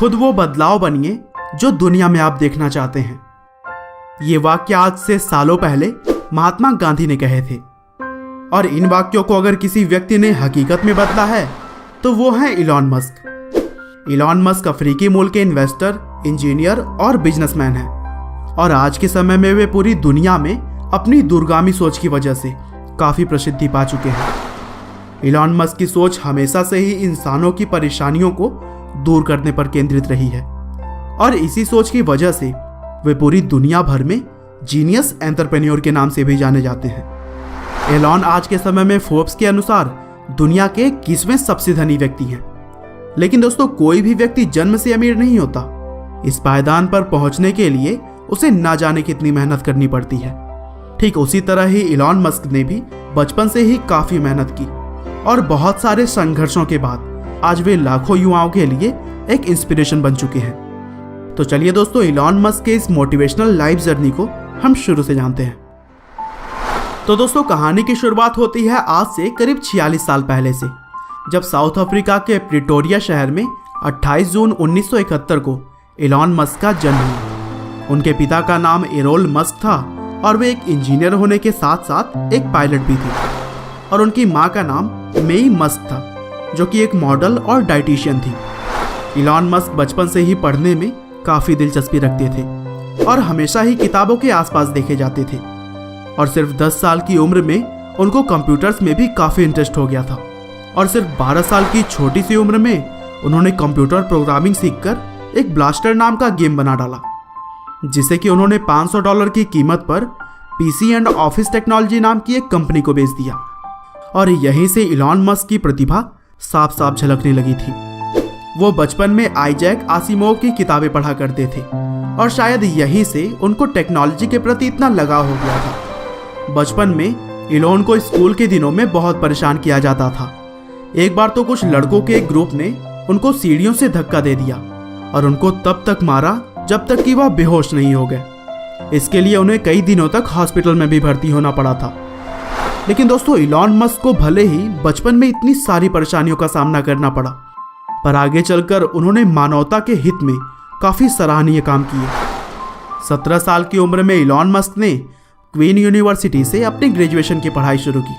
खुद वो बदलाव बनिए जो दुनिया में आप देखना चाहते हैं। ये वाक्य आज से सालों पहले महात्मा गांधी ने कहे थे, और इन वाक्यों को अगर किसी व्यक्ति ने हकीकत में बदला है तो वो है इलॉन मस्क। इलॉन मस्क अफ्रीकी मूल के इन्वेस्टर, इंजीनियर और बिजनेसमैन हैं, और आज के समय में वे पूरी दुनिया में अपनी दूरगामी सोच की वजह से काफ़ी प्रसिद्धि पा चुके हैं। इलॉन मस्क की सोच हमेशा से ही इंसानों की परेशानियों को दूर करने पर केंद्रित रही है, और इसी सोच की वजह से वे पूरी दुनिया भर में जीनियस एंटरप्रेन्योर के नाम से भी जाने जाते हैं। एलॉन आज के समय में फोर्ब्स के अनुसार दुनिया के 21वें सबसे धनी व्यक्ति हैं। लेकिन दोस्तों, कोई भी व्यक्ति जन्म से अमीर नहीं होता। इस पायदान पर पहुंचने के लिए उसे ना जाने कितनी मेहनत करनी पड़ती है। ठीक उसी तरह ही इलॉन मस्क ने भी बचपन से ही काफी मेहनत की, और बहुत सारे संघर्षों के बाद आज वे लाखों युवाओं के लिए एक इंस्पिरेशन बन चुके हैं। तो चलिए दोस्तों, इलॉन मस्क के इस मोटिवेशनल लाइफ जर्नी को हम शुरू से जानते हैं। तो दोस्तों, कहानी की शुरुआत होती है आज से करीब 46 साल पहले से, जब साउथ अफ्रीका के प्रिटोरिया शहर में 28 जून 1971 को इलॉन मस्क का जन्म हुआ। उनके पिता का नाम एरोल मस्क था, और वे एक इंजीनियर होने के साथ साथ एक पायलट भी थे। और उनकी माँ का नाम मेई मस्क था, जो कि एक मॉडल और डाइटिशियन थी। इलॉन मस्क बचपन से ही पढ़ने में काफ़ी दिलचस्पी रखते थे, और हमेशा ही किताबों के आसपास देखे जाते थे। और सिर्फ 10 साल की उम्र में उनको कंप्यूटर्स में भी काफ़ी इंटरेस्ट हो गया था, और सिर्फ 12 साल की छोटी सी उम्र में उन्होंने कंप्यूटर प्रोग्रामिंग सीखकर एक ब्लास्टर नाम का गेम बना डाला, जिसे कि उन्होंने $500 की कीमत पर पीसी एंड ऑफिस टेक्नोलॉजी नाम की एक कंपनी को बेच दिया। और यहीं से इलॉन मस्क की प्रतिभा साफ साफ झलकने लगी थी। वो बचपन में आइजैक आसिमोव की किताबें पढ़ा करते थे, और शायद यहीं से उनको टेक्नोलॉजी के प्रति इतना लगाव हो गया था। बचपन में इलॉन को स्कूल के दिनों में बहुत परेशान किया जाता था। एक बार तो कुछ लड़कों के एक ग्रुप ने उनको सीढ़ियों से धक्का दे दिया, और उनको तब तक मारा जब तक कि वह बेहोश नहीं हो गए। इसके लिए उन्हें कई दिनों तक हॉस्पिटल में भी भर्ती होना पड़ा था। लेकिन दोस्तों, इलॉन मस्क को भले ही बचपन में इतनी सारी परेशानियों का सामना करना पड़ा, पर आगे चलकर उन्होंने मानवता के हित में काफ़ी सराहनीय काम किए। 17 साल की उम्र में इलॉन मस्क ने क्वीन यूनिवर्सिटी से अपनी ग्रेजुएशन की पढ़ाई शुरू की,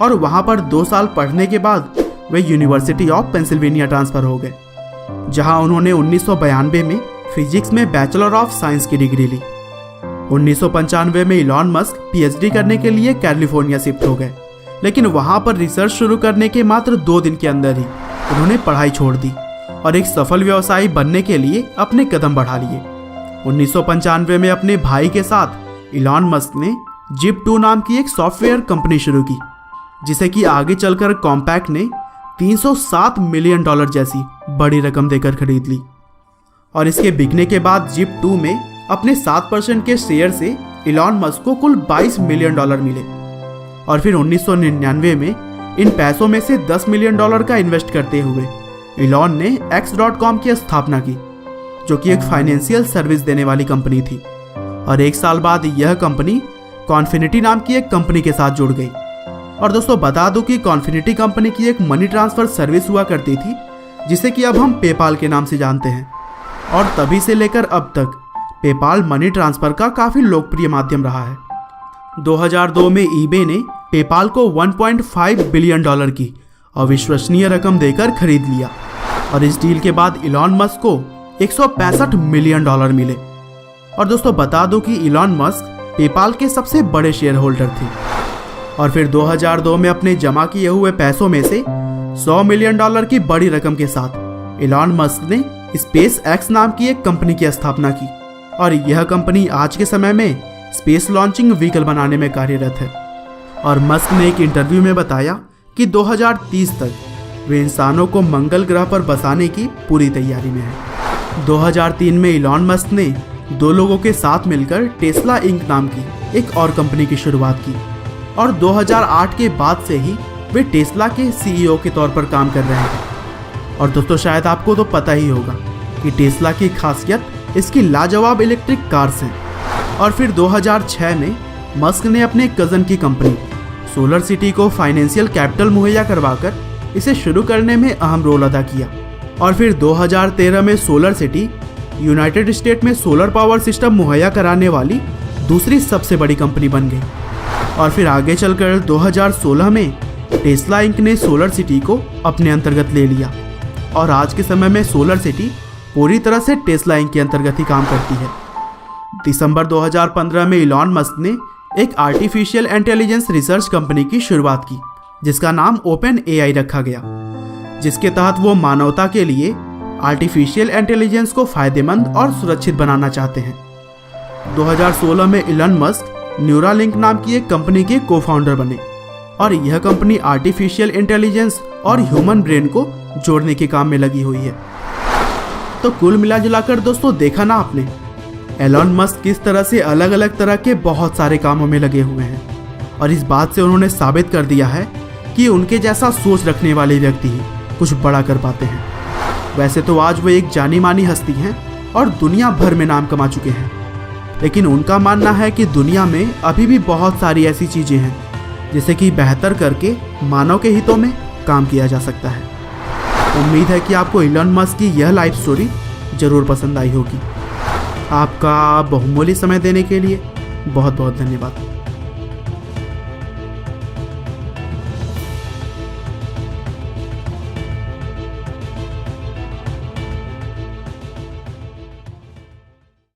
और वहाँ पर 2 साल पढ़ने के बाद वे यूनिवर्सिटी ऑफ पेंसिल्वेनिया ट्रांसफ़र हो गए, जहाँ उन्होंने 1992 में फिजिक्स में बैचलर ऑफ साइंस की डिग्री ली। 1995 में इलॉन मस्क पीएचडी करने के लिए कैलिफोर्निया शिफ्ट हो गए, लेकिन वहाँ पर रिसर्च शुरू करने के मात्र 2 दिन के अंदर ही उन्होंने पढ़ाई छोड़ दी और एक सफल व्यवसायी बनने के लिए अपने कदम बढ़ा लिए। 1995 में अपने भाई के साथ इलॉन मस्क ने जिप2 नाम की एक सॉफ्टवेयर कंपनी शुरू की, जिसे कि आगे चलकर कॉम्पैक्ट ने $307 मिलियन जैसी बड़ी रकम देकर खरीद ली। और इसके बिकने के बाद जिप2 में अपने 7% के शेयर से इलॉन मस्क को कुल $22 मिलियन मिले। और फिर 1999 में इन पैसों में से $10 मिलियन का इन्वेस्ट करते हुए इलॉन ने X.com की स्थापना की, जो कि एक फाइनेंशियल सर्विस देने वाली कंपनी थी। और 1 साल बाद यह कंपनी कॉन्फिनिटी नाम की एक कंपनी के साथ जुड़ गई। और दोस्तों, बता दूं कि कॉन्फिनिटी कंपनी की एक मनी ट्रांसफर सर्विस हुआ करती थी, जिसे कि अब हम पेपाल के नाम से जानते हैं। और तभी से लेकर अब तक पेपाल मनी ट्रांसफर का काफ़ी लोकप्रिय माध्यम रहा है। 2002 में ईबे ने पेपाल को $1.5 बिलियन की अविश्वसनीय रकम देकर खरीद लिया, और इस डील के बाद इलॉन मस्क को $165 मिलियन मिले। और दोस्तों, बता दो कि इलॉन मस्क पेपाल के सबसे बड़े शेयर होल्डर थे। और फिर 2002 में अपने जमा किए हुए पैसों में से $100 मिलियन की बड़ी रकम के साथ इलॉन मस्क ने स्पेस एक्स नाम की एक कंपनी की स्थापना की, और यह कंपनी आज के समय में स्पेस लॉन्चिंग व्हीकल बनाने में कार्यरत है। और मस्क ने एक इंटरव्यू में बताया कि 2030 तक वे इंसानों को मंगल ग्रह पर बसाने की पूरी तैयारी में है। 2003 में इलॉन मस्क ने 2 लोगों के साथ मिलकर टेस्ला इंक नाम की एक और कंपनी की शुरुआत की, और 2008 के बाद से ही वे टेस्ला के सीईओ के तौर पर काम कर रहे हैं। और दोस्तों, शायद आपको तो पता ही होगा कि टेस्ला की खासियत इसकी लाजवाब इलेक्ट्रिक कार्स हैं। और फिर 2006 में मस्क ने अपने कज़न की कंपनी सोलर सिटी को फाइनेंशियल कैपिटल मुहैया करवाकर इसे शुरू करने में अहम रोल अदा किया। और फिर 2013 में सोलर सिटी यूनाइटेड स्टेट में सोलर पावर सिस्टम मुहैया कराने वाली दूसरी सबसे बड़ी कंपनी बन गई। और फिर आगे चलकर 2016 में टेस्ला इंक ने सोलर सिटी को अपने अंतर्गत ले लिया और आज के समय में सोलर सिटी पूरी तरह से टेस्ला इंक के अंतर्गत ही काम करती है। दिसंबर 2015 में इलॉन मस्क ने एक आर्टिफिशियल इंटेलिजेंस रिसर्च कंपनी की शुरुआत की जिसका नाम ओपन एआई रखा गया, जिसके तहत वो मानवता के लिए आर्टिफिशियल इंटेलिजेंस को फायदेमंद और सुरक्षित बनाना चाहते हैं। 2016 में इलॉन मस्क न्यूरालिंक नाम की एक कंपनी के को-फाउंडर बने और यह कंपनी आर्टिफिशियल इंटेलिजेंस और ह्यूमन ब्रेन को जोड़ने के काम में लगी हुई है। तो कुल मिलाजुलाकर दोस्तों देखा ना आपने, एलॉन मस्क किस तरह से अलग अलग तरह के बहुत सारे कामों में लगे हुए हैं और इस बात से उन्होंने साबित कर दिया है कि उनके जैसा सोच रखने वाले व्यक्ति ही कुछ बड़ा कर पाते हैं। वैसे तो आज वो एक जानी मानी हस्ती हैं और दुनिया भर में नाम कमा चुके हैं, लेकिन उनका मानना है कि दुनिया में अभी भी बहुत सारी ऐसी चीज़ें हैं जिसे कि बेहतर करके मानव के हितों में काम किया जा सकता है। उम्मीद है कि आपको इलॉन मस्क की यह लाइफ स्टोरी ज़रूर पसंद आई होगी। आपका बहुमूल्य समय देने के लिए बहुत बहुत धन्यवाद।